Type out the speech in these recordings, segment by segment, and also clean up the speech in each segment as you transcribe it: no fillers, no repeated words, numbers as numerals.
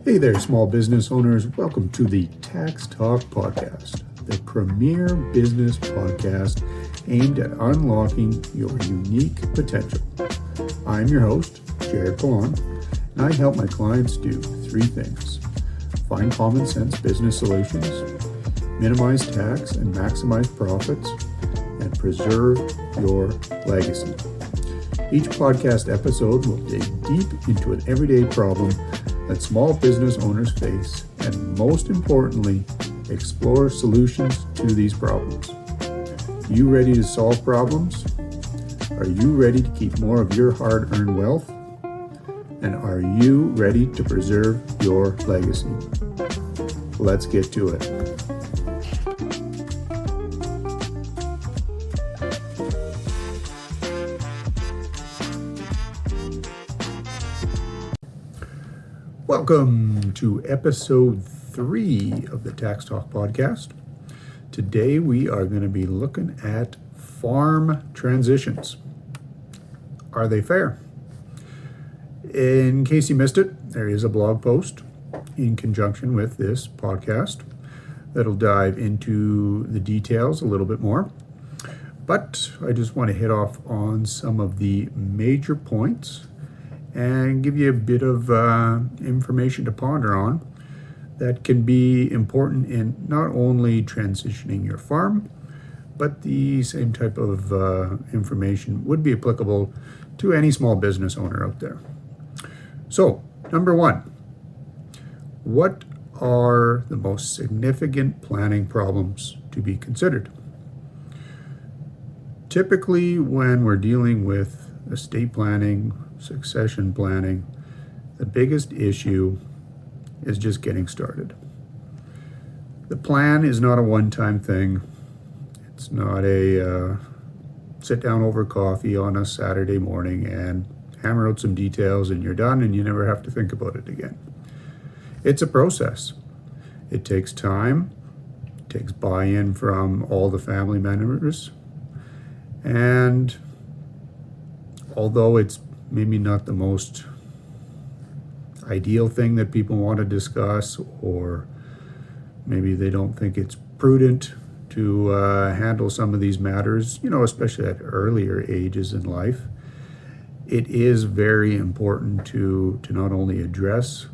Hey there, small business owners. Welcome to the Tax Talk Podcast, the premier business podcast aimed at unlocking your unique potential. I'm your host, Jared Pallon, and I help my clients do three things: find common sense business solutions, minimize tax and maximize profits, and preserve your legacy. Each podcast episode will dig deep into an everyday problem that small business owners face, and most importantly, explore solutions to these problems. You ready to solve problems? Are you ready to keep more of your hard-earned wealth? And are you ready to preserve your legacy? Let's get to it. Welcome to episode 3 of the Tax Talk Podcast. Today we are going to be looking at farm transitions. Are they fair? In case you missed it, there is a blog post in conjunction with this podcast that'll dive into the details a little bit more. But I just want to hit off on some of the major points and give you a bit of information to ponder on that can be important in not only transitioning your farm, but the same type of information would be applicable to any small business owner out there. So, number one, what are the most significant planning problems to be considered? Typically, when we're dealing with estate planning, succession planning, the biggest issue is just getting started. The plan is not a one-time thing. It's not a sit down over coffee on a Saturday morning and hammer out some details and you're done and you never have to think about it again. It's a process. It takes time. It takes buy-in from all the family members. And although it's maybe not the most ideal thing that people want to discuss, or maybe they don't think it's prudent to handle some of these matters, especially at earlier ages in life, it is very important to not only address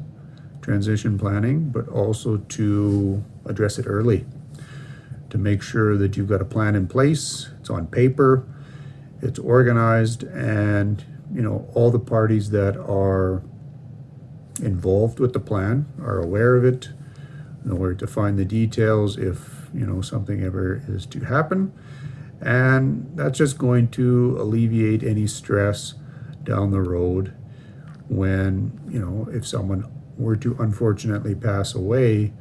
transition planning, but also to address it early, to make sure that you've got a plan in place, it's on paper, it's organized, and all the parties that are involved with the plan are aware of it, know where to find the details if something ever is to happen. And that's just going to alleviate any stress down the road when, if someone were to unfortunately pass away,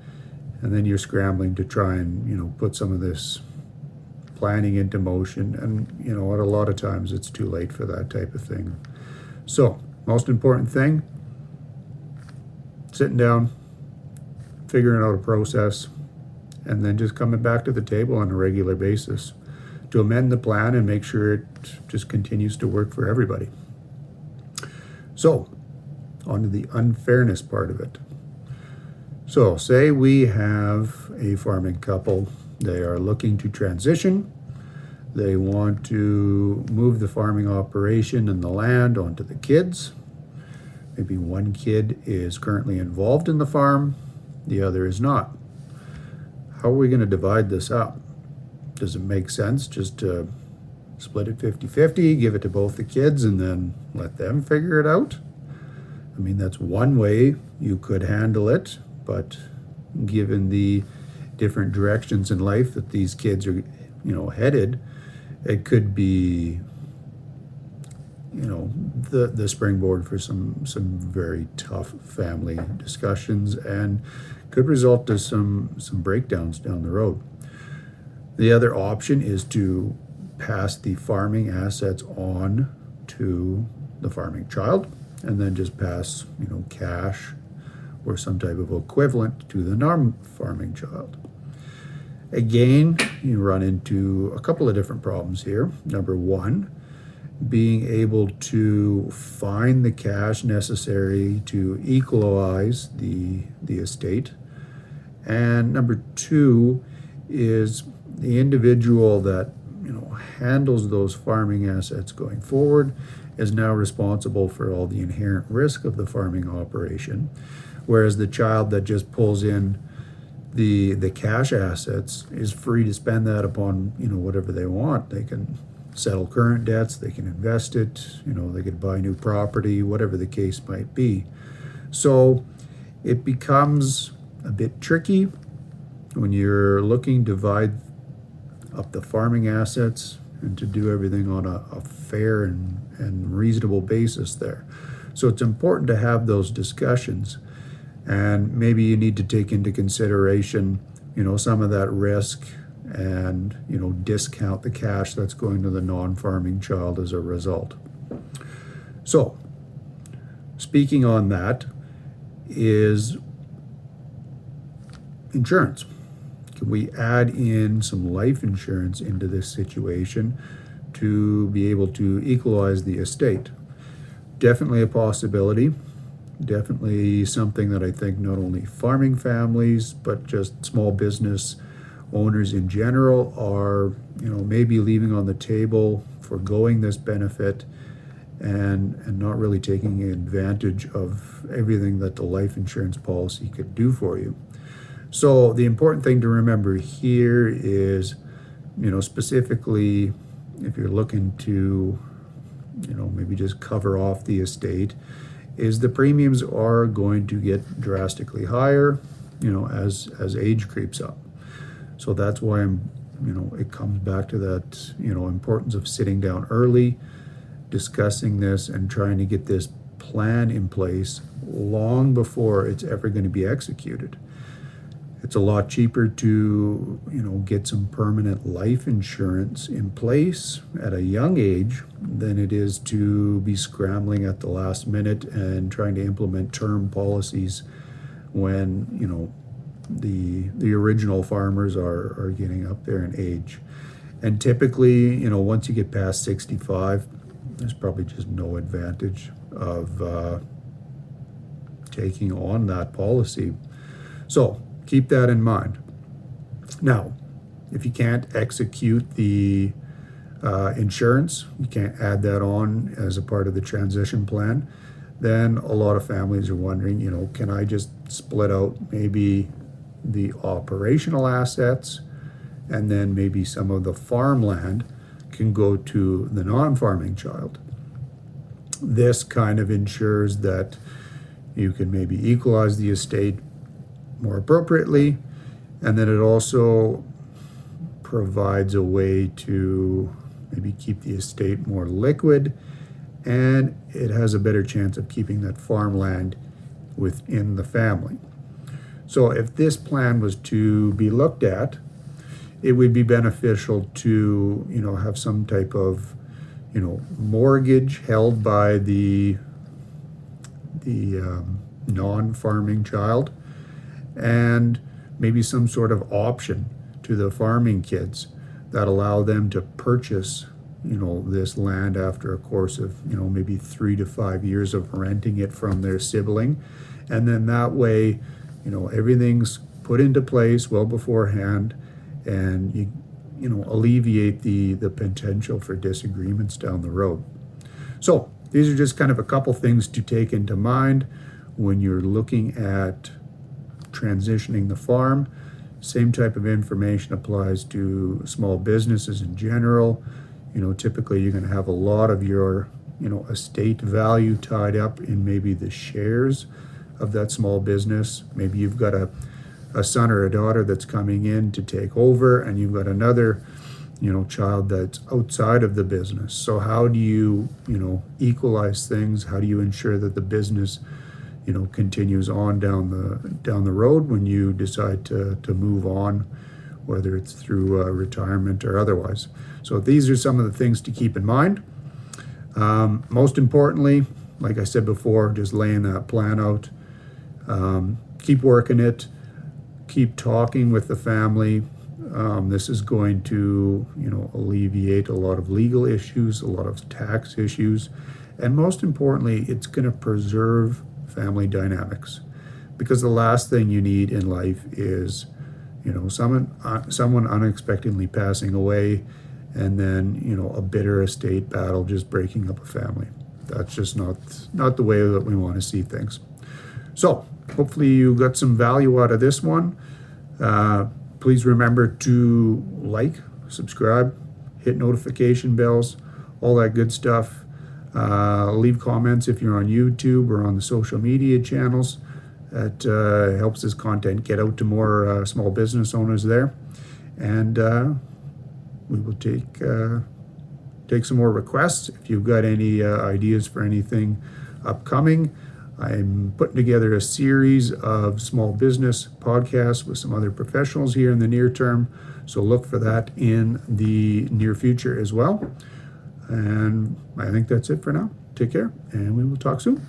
and then you're scrambling to try and, put some of this planning into motion, and a lot of times it's too late for that type of thing. So, most important thing, sitting down, figuring out a process, and then just coming back to the table on a regular basis to amend the plan and make sure it just continues to work for everybody. So, on to the unfairness part of it. So, say we have a farming couple. They are looking to transition. They want to move the farming operation and the land onto the kids. Maybe one kid is currently involved in the farm, the other is not. How are we going to divide this up? Does it make sense just to split it 50-50, give it to both the kids, and then let them figure it out? I mean, that's one way you could handle it, but given the different directions in life that these kids are, headed, it could be, the springboard for some very tough family discussions, and could result to some breakdowns down the road. The other option is to pass the farming assets on to the farming child, and then just pass, cash or some type of equivalent to the non-farming child. Again, you run into a couple of different problems here. Number one being able to find the cash necessary to equalize the estate. And number two is the individual that handles those farming assets going forward is now responsible for all the inherent risk of the farming operation, whereas the child that just pulls in the cash assets is free to spend that upon whatever they want. They can settle current debts, they can invest it, they could buy new property, whatever the case might be. So it becomes a bit tricky when you're looking to divide up the farming assets and to do everything on a fair and reasonable basis there. So it's important to have those discussions, and maybe you need to take into consideration some of that risk and discount the cash that's going to the non-farming child as a result. So speaking on that is insurance. Can we add in some life insurance into this situation to be able to equalize the estate? Definitely a possibility. Definitely something that I think not only farming families, but just small business owners in general are, maybe leaving on the table, foregoing this benefit, and not really taking advantage of everything that the life insurance policy could do for you. So the important thing to remember here is, specifically if you're looking to, maybe just cover off the estate, is the premiums are going to get drastically higher, as age creeps up. So that's why it comes back to that, importance of sitting down early, discussing this, and trying to get this plan in place long before it's ever going to be executed. It's a lot cheaper to, get some permanent life insurance in place at a young age than it is to be scrambling at the last minute and trying to implement term policies when, the original farmers are getting up there in age. And typically, once you get past 65, there's probably just no advantage of taking on that policy. So keep that in mind. Now, if you can't execute the insurance, you can't add that on as a part of the transition plan, then a lot of families are wondering, can I just split out maybe the operational assets, and then maybe some of the farmland can go to the non-farming child? This kind of ensures that you can maybe equalize the estate more appropriately, and then it also provides a way to maybe keep the estate more liquid, and it has a better chance of keeping that farmland within the family. So if this plan was to be looked at, it would be beneficial to have some type of mortgage held by the non-farming child, and maybe some sort of option to the farming kids that allow them to purchase this land after a course of maybe 3 to 5 years of renting it from their sibling. And then that way everything's put into place well beforehand, and you alleviate the potential for disagreements down the road. So these are just kind of a couple things to take into mind when you're looking at transitioning the farm. Same type of information applies to small businesses in general. Typically you're going to have a lot of your estate value tied up in maybe the shares of that small business. Maybe you've got a son or a daughter that's coming in to take over, and you've got another child that's outside of the business. So how do you equalize things? How do you ensure that the business continues on down the road when you decide to move on, whether it's through retirement or otherwise? So these are some of the things to keep in mind. Most importantly, like I said before, just laying that plan out. Keep working it. Keep talking with the family This is going to, alleviate a lot of legal issues, a lot of tax issues, and most importantly, it's going to preserve family dynamics. Because the last thing you need in life is, someone unexpectedly passing away, and then, a bitter estate battle just breaking up a family. That's just not the way that we want to see things. So hopefully you got some value out of this one. Please remember to like, subscribe, hit notification bells, all that good stuff. Leave comments if you're on YouTube or on the social media channels. That helps this content get out to more small business owners there. And we will take some more requests. If you've got any ideas for anything upcoming, I'm putting together a series of small business podcasts with some other professionals here in the near term. So look for that in the near future as well. And I think that's it for now. Take care, and we will talk soon.